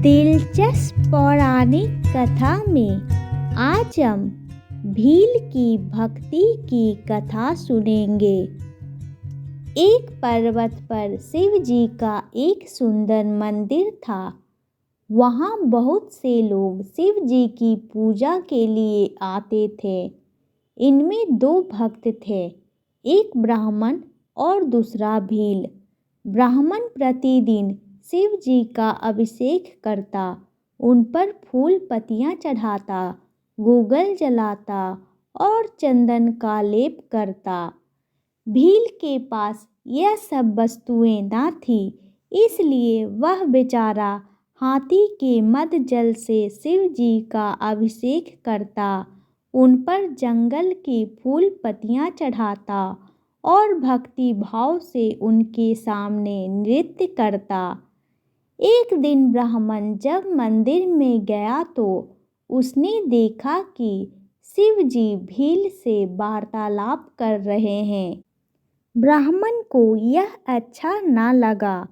दिलचस्प पौराणिक कथा में आज हम भील की भक्ति की कथा सुनेंगे। एक पर्वत पर शिव जी का एक सुंदर मंदिर था। वहाँ बहुत से लोग शिव जी की पूजा के लिए आते थे। इनमें दो भक्त थे, एक ब्राह्मण और दूसरा भील। ब्राह्मण प्रतिदिन शिव जी का अभिषेक करता, उन पर फूल पत्तियाँ चढ़ाता, गूगल जलाता और चंदन का लेप करता। भील के पास यह सब वस्तुएं न थी, इसलिए वह बेचारा हाथी के मद जल से शिव जी का अभिषेक करता, उन पर जंगल की फूल पत्तियाँ चढ़ाता और भक्ति भाव से उनके सामने नृत्य करता। एक दिन ब्राह्मण जब मंदिर में गया तो उसने देखा कि शिव जी भील से वार्तालाप कर रहे हैं। ब्राह्मण को यह अच्छा न लगा।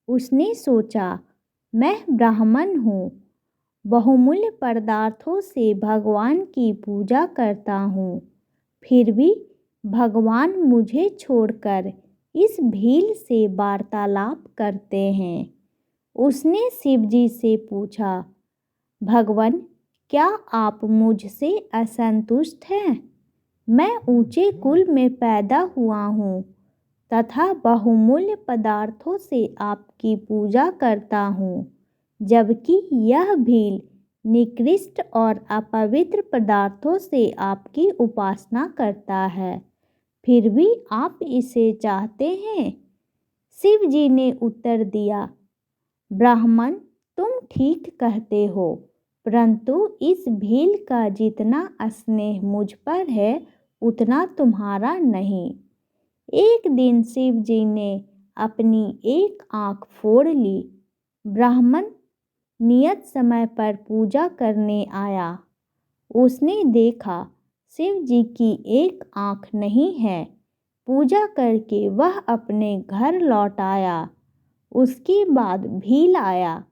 उसने सोचा, मैं ब्राह्मण हूँ, बहुमूल्य पदार्थों से भगवान की पूजा करता हूँ, फिर भी भगवान मुझे छोड़कर इस भील से वार्तालाप करते हैं। उसने शिव जी से पूछा, भगवान, क्या आप मुझसे असंतुष्ट हैं? मैं ऊंचे कुल में पैदा हुआ हूँ तथा बहुमूल्य पदार्थों से आपकी पूजा करता हूँ, जबकि यह भील निकृष्ट और अपवित्र पदार्थों से आपकी उपासना करता है, फिर भी आप इसे चाहते हैं। शिव जी ने उत्तर दिया, ब्राह्मण, तुम ठीक कहते हो, परंतु इस भील का जितना स्नेह मुझ पर है उतना तुम्हारा नहीं। एक दिन शिव जी ने अपनी एक आँख फोड़ ली। ब्राह्मण नियत समय पर पूजा करने आया। उसने देखा शिव जी की एक आँख नहीं है। पूजा करके वह अपने घर लौट आया। उसके बाद भील आया।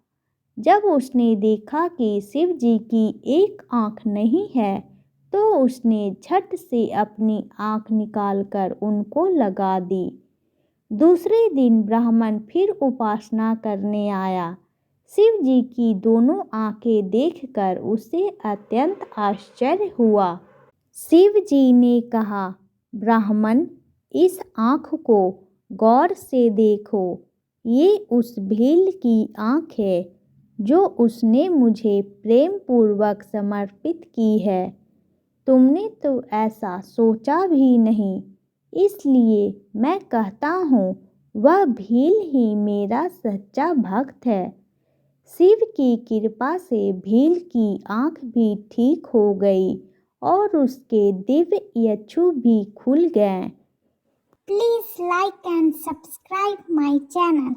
जब उसने देखा कि शिव जी की एक आँख नहीं है तो उसने झट से अपनी आँख निकालकर उनको लगा दी। दूसरे दिन ब्राह्मण फिर उपासना करने आया। शिव जी की दोनों आँखें देखकर उसे अत्यंत आश्चर्य हुआ। शिव जी ने कहा, ब्राह्मण, इस आँख को गौर से देखो, ये उस भील की आँख है जो उसने मुझे प्रेम पूर्वक समर्पित की है। तुमने तो ऐसा सोचा भी नहीं, इसलिए मैं कहता हूँ वह भील ही मेरा सच्चा भक्त है। शिव की कृपा से भील की आँख भी ठीक हो गई और उसके दिव्य चक्षु भी खुल गए। Please like and subscribe my channel.